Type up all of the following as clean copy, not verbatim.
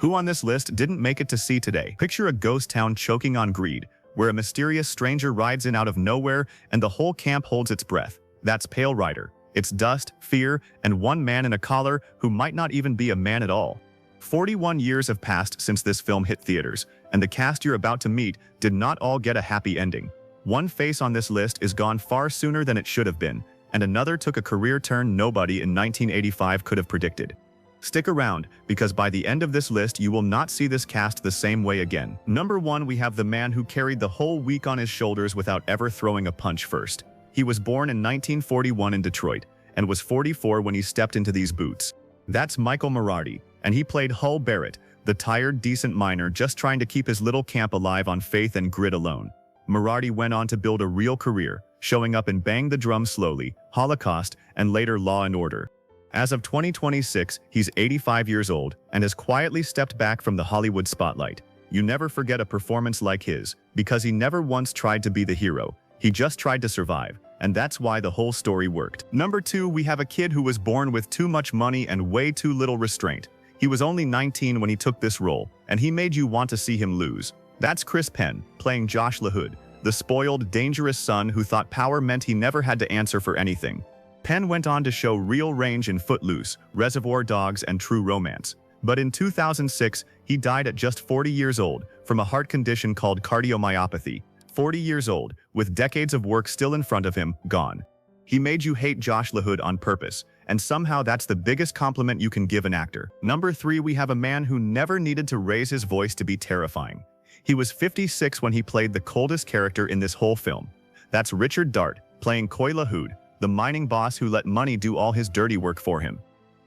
Who on this list didn't make it to see today? Picture a ghost town choking on greed, where a mysterious stranger rides in out of nowhere and the whole camp holds its breath. That's Pale Rider. It's dust, fear, and one man in a collar who might not even be a man at all. 41 years have passed since this film hit theaters, and the cast you're about to meet did not all get a happy ending. One face on this list is gone far sooner than it should have been, and another took a career turn nobody in 1985 could have predicted. Stick around, because by the end of this list you will not see this cast the same way again. Number 1, we have the man who carried the whole week on his shoulders without ever throwing a punch first. He was born in 1941 in Detroit, and was 44 when he stepped into these boots. That's Michael Moriarty, and he played Hull Barret, the tired, decent miner just trying to keep his little camp alive on faith and grit alone. Moriarty went on to build a real career, showing up in Bang the Drum Slowly, Holocaust, and later Law and Order. As of 2026, he's 85 years old and has quietly stepped back from the Hollywood spotlight. You never forget a performance like his, because he never once tried to be the hero. He just tried to survive, and that's why the whole story worked. Number 2, we have a kid who was born with too much money and way too little restraint. He was only 19 when he took this role, and he made you want to see him lose. That's Penn, playing Josh LaHood, the spoiled, dangerous son who thought power meant he never had to answer for anything. Penn went on to show real range in Footloose, Reservoir Dogs, and True Romance. But in 2006, he died at just 40 years old from a heart condition called cardiomyopathy. 40 years old, with decades of work still in front of him, gone. He made you hate Josh LaHood on purpose, and somehow that's the biggest compliment you can give an actor. Number 3, we have a man who never needed to raise his voice to be terrifying. He was 56 when he played the coldest character in this whole film. That's Richard Dart, playing Coy LaHood, the mining boss who let money do all his dirty work for him.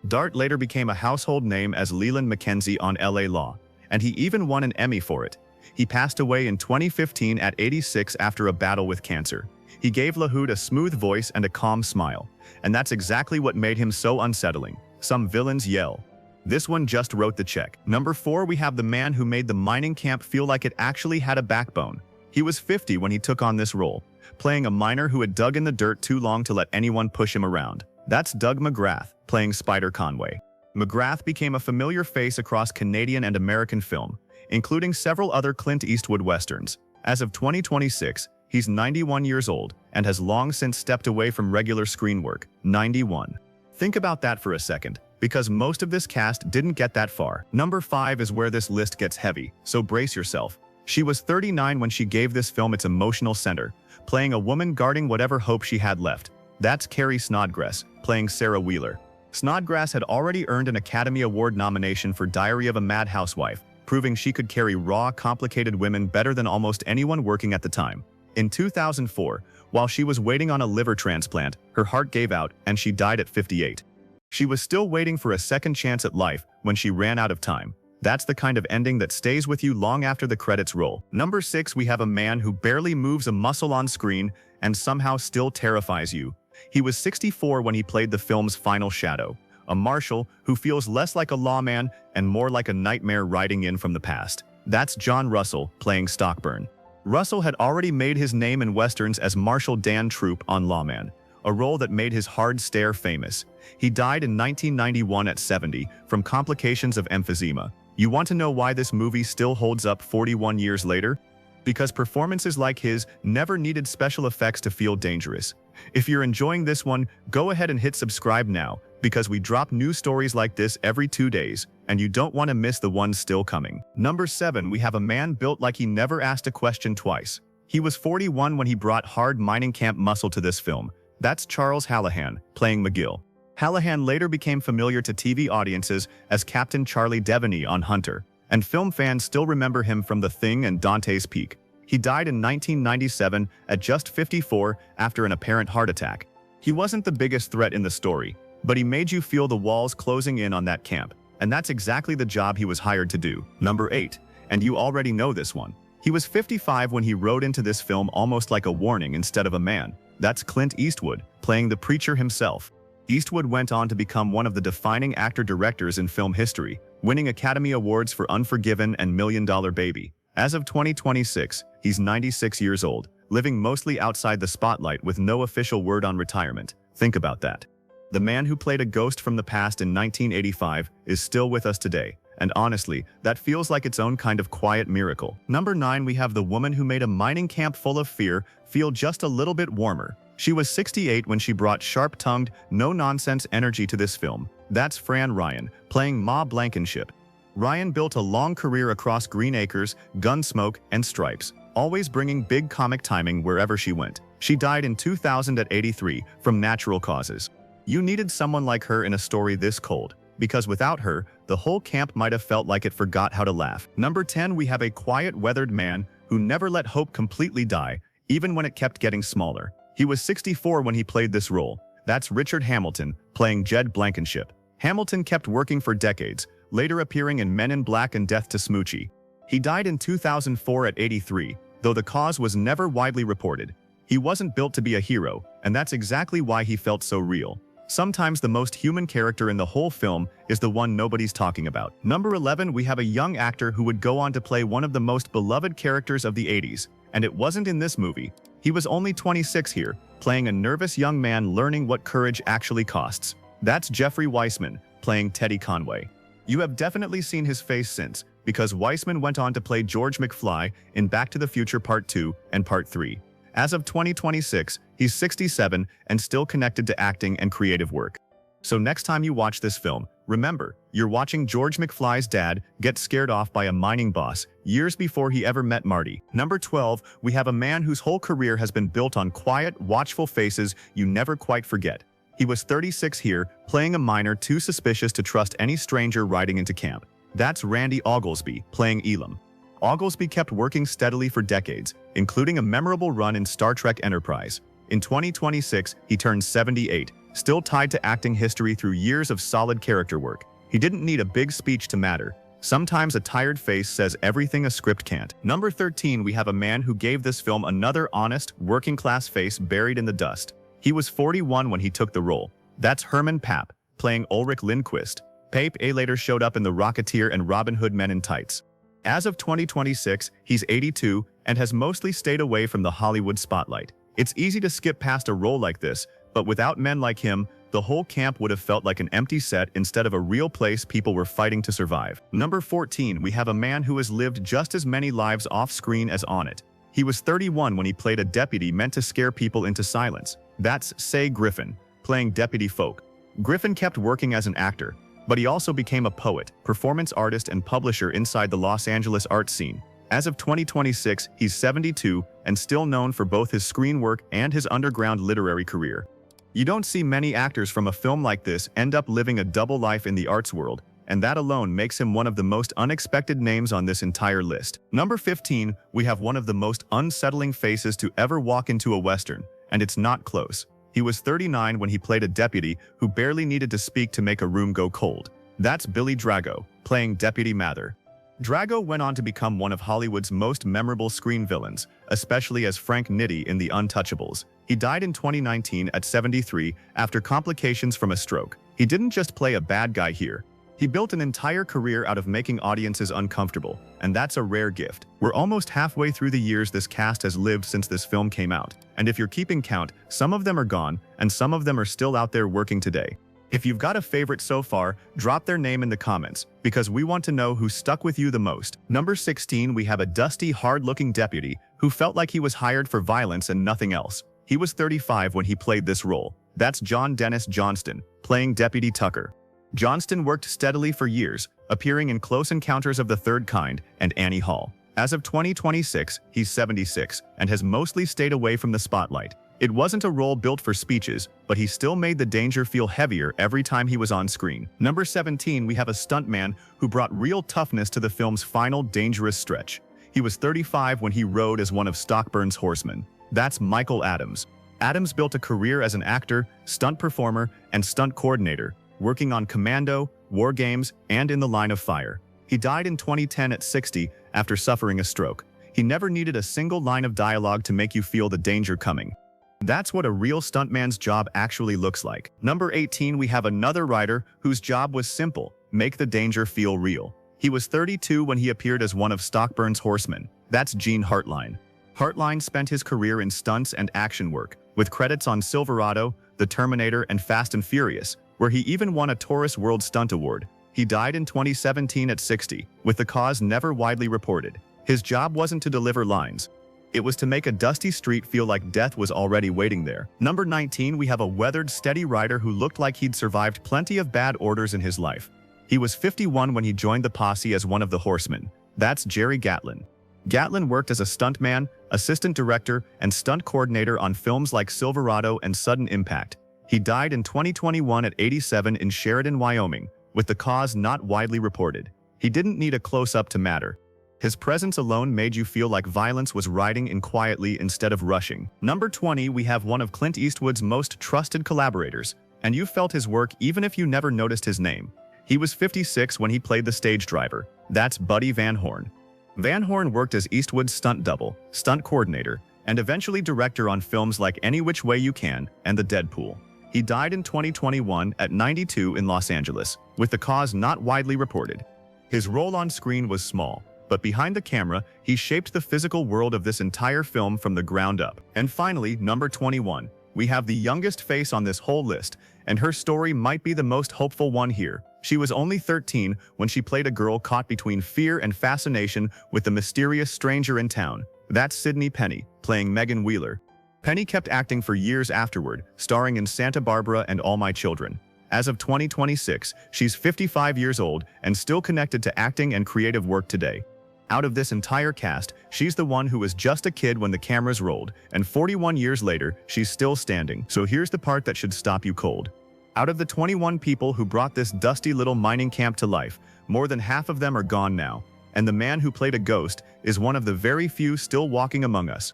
Dart later became a household name as Leland Mackenzie on LA Law, and he even won an Emmy for it. He passed away in 2015 at 86 after a battle with cancer. He gave LaHood a smooth voice and a calm smile, and that's exactly what made him so unsettling. Some villains yell. This one just wrote the check. Number 4, we have the man who made the mining camp feel like it actually had a backbone. He was 50 when he took on this role, playing a miner who had dug in the dirt too long to let anyone push him around. That's Doug McGrath, playing Spider Conway. McGrath became a familiar face across Canadian and American film, including several other Clint Eastwood westerns. As of 2026, he's 91 years old and has long since stepped away from regular screen work. 91. Think about that for a second, because most of this cast didn't get that far. Number 5 is where this list gets heavy, so brace yourself. She was 39 when she gave this film its emotional center, playing a woman guarding whatever hope she had left. That's Carrie Snodgress, playing Sarah Wheeler. Snodgrass had already earned an Academy Award nomination for Diary of a Mad Housewife, proving she could carry raw, complicated women better than almost anyone working at the time. In 2004, while she was waiting on a liver transplant, her heart gave out and she died at 58. She was still waiting for a second chance at life when she ran out of time. That's the kind of ending that stays with you long after the credits roll. Number 6, we have a man who barely moves a muscle on screen and somehow still terrifies you. He was 64 when he played the film's final shadow, a marshal who feels less like a lawman and more like a nightmare riding in from the past. That's John Russell, playing Stockburn. Russell had already made his name in westerns as Marshal Dan Troop on Lawman, a role that made his hard stare famous. He died in 1991 at 70 from complications of emphysema. You want to know why this movie still holds up 41 years later? Because performances like his never needed special effects to feel dangerous. If you're enjoying this one, go ahead and hit subscribe now, because we drop new stories like this every 2 days, and you don't want to miss the ones still coming. Number 7, we have a man built like he never asked a question twice. He was 41 when he brought hard mining camp muscle to this film. That's Charles Hallahan, playing McGill. Hallahan later became familiar to TV audiences as Captain Charlie Devaney on Hunter, and film fans still remember him from The Thing and Dante's Peak. He died in 1997 at just 54 after an apparent heart attack. He wasn't the biggest threat in the story, but he made you feel the walls closing in on that camp, and that's exactly the job he was hired to do. Number 8, and you already know this one. He was 55 when he rode into this film almost like a warning instead of a man. That's Clint Eastwood, playing the preacher himself. Eastwood went on to become one of the defining actor-directors in film history, winning Academy Awards for Unforgiven and $1 Million Baby. As of 2026, he's 96 years old, living mostly outside the spotlight with no official word on retirement. Think about that. The man who played a ghost from the past in 1985 is still with us today, and honestly, that feels like its own kind of quiet miracle. Number 9, we have the woman who made a mining camp full of fear feel just a little bit warmer. She was 68 when she brought sharp-tongued, no-nonsense energy to this film. That's Fran Ryan, playing Ma Blankenship. Ryan built a long career across Green Acres, Gunsmoke, and Stripes, always bringing big comic timing wherever she went. She died in 2000 at 83 from natural causes. You needed someone like her in a story this cold, because without her, the whole camp might have felt like it forgot how to laugh. Number 10, we have a quiet, weathered man who never let hope completely die, even when it kept getting smaller. He was 64 when he played this role. That's Richard Hamilton, playing Jed Blankenship. Hamilton kept working for decades, later appearing in Men in Black and Death to Smoochie. He died in 2004 at 83, though the cause was never widely reported. He wasn't built to be a hero, and that's exactly why he felt so real. Sometimes the most human character in the whole film is the one nobody's talking about. Number 11, we have a young actor who would go on to play one of the most beloved characters of the 80s, and it wasn't in this movie. He was only 26 here, playing a nervous young man learning what courage actually costs. That's Jeffrey Weissman, playing Teddy Conway. You have definitely seen his face since, because Weissman went on to play George McFly in Back to the Future Part 2 and Part 3. As of 2026, he's 67 and still connected to acting and creative work. So next time you watch this film, remember, you're watching George McFly's dad get scared off by a mining boss years before he ever met Marty. Number 12, we have a man whose whole career has been built on quiet, watchful faces you never quite forget. He was 36 here, playing a miner too suspicious to trust any stranger riding into camp. That's Randy Oglesby, playing Elam. Oglesby kept working steadily for decades, including a memorable run in Star Trek Enterprise. In 2026, he turned 78, still tied to acting history through years of solid character work. He didn't need a big speech to matter. Sometimes a tired face says everything a script can't. Number 13, we have a man who gave this film another honest, working-class face buried in the dust. He was 41 when he took the role. That's Herman Papp, playing Ulrich Lindquist. Pape later showed up in The Rocketeer and Robin Hood Men in Tights. As of 2026, he's 82 and has mostly stayed away from the Hollywood spotlight. It's easy to skip past a role like this, but without men like him, the whole camp would have felt like an empty set instead of a real place people were fighting to survive. Number 14, we have a man who has lived just as many lives off-screen as on it. He was 31 when he played a deputy meant to scare people into silence. That's Say Griffin, playing Deputy Folk. Griffin kept working as an actor, but he also became a poet, performance artist, and publisher inside the Los Angeles art scene. As of 2026, he's 72 and still known for both his screen work and his underground literary career. You don't see many actors from a film like this end up living a double life in the arts world, and that alone makes him one of the most unexpected names on this entire list. Number 15, we have one of the most unsettling faces to ever walk into a Western, and it's not close. He was 39 when he played a deputy who barely needed to speak to make a room go cold. That's Billy Drago, playing Deputy Mather. Drago went on to become one of Hollywood's most memorable screen villains, especially as Frank Nitti in The Untouchables. He died in 2019 at 73 after complications from a stroke. He didn't just play a bad guy here. He built an entire career out of making audiences uncomfortable, and that's a rare gift. We're almost halfway through the years this cast has lived since this film came out, and if you're keeping count, some of them are gone, and some of them are still out there working today. If you've got a favorite so far, drop their name in the comments, because we want to know who stuck with you the most. Number 16, we have a dusty, hard-looking deputy who felt like he was hired for violence and nothing else. He was 35 when he played this role. That's John Dennis Johnston, playing Deputy Tucker. Johnston worked steadily for years, appearing in Close Encounters of the Third Kind and Annie Hall. As of 2026, he's 76 and has mostly stayed away from the spotlight. It wasn't a role built for speeches, but he still made the danger feel heavier every time he was on screen. Number 17, we have a stuntman who brought real toughness to the film's final dangerous stretch. He was 35 when he rode as one of Stockburn's horsemen. That's Michael Adams. Adams built a career as an actor, stunt performer, and stunt coordinator, working on Commando, War Games, and In the Line of Fire. He died in 2010 at 60 after suffering a stroke. He never needed a single line of dialogue to make you feel the danger coming. That's what a real stuntman's job actually looks like. Number 18, we have another writer whose job was simple: make the danger feel real. He was 32 when he appeared as one of Stockburn's horsemen. That's Gene Hartline. Hartline spent his career in stunts and action work, with credits on Silverado, The Terminator, and Fast and Furious, where he even won a Taurus World Stunt Award. He died in 2017 at 60, with the cause never widely reported. His job wasn't to deliver lines. It was to make a dusty street feel like death was already waiting there. Number 19, we have a weathered, steady rider who looked like he'd survived plenty of bad orders in his life. He was 51 when he joined the posse as one of the horsemen. That's Jerry Gatlin. Gatlin worked as a stuntman, assistant director, and stunt coordinator on films like Silverado and Sudden Impact. He died in 2021 at 87 in Sheridan, Wyoming, with the cause not widely reported. He didn't need a close-up to matter. His presence alone made you feel like violence was riding in quietly instead of rushing. Number 20, we have one of Clint Eastwood's most trusted collaborators, and you felt his work even if you never noticed his name. He was 56 when he played the stage driver. That's Buddy Van Horn. Van Horn worked as Eastwood's stunt double, stunt coordinator, and eventually director on films like Any Which Way You Can and The Deadpool. He died in 2021 at 92 in Los Angeles, with the cause not widely reported. His role on screen was small, but behind the camera, he shaped the physical world of this entire film from the ground up. And finally, number 21. We have the youngest face on this whole list, and her story might be the most hopeful one here. She was only 13 when she played a girl caught between fear and fascination with the mysterious stranger in town. That's Sydney Penny, playing Megan Wheeler. Penny kept acting for years afterward, starring in Santa Barbara and All My Children. As of 2026, she's 55 years old and still connected to acting and creative work today. Out of this entire cast, she's the one who was just a kid when the cameras rolled, and 41 years later, she's still standing. So here's the part that should stop you cold. Out of the 21 people who brought this dusty little mining camp to life, more than half of them are gone now, and the man who played a ghost is one of the very few still walking among us.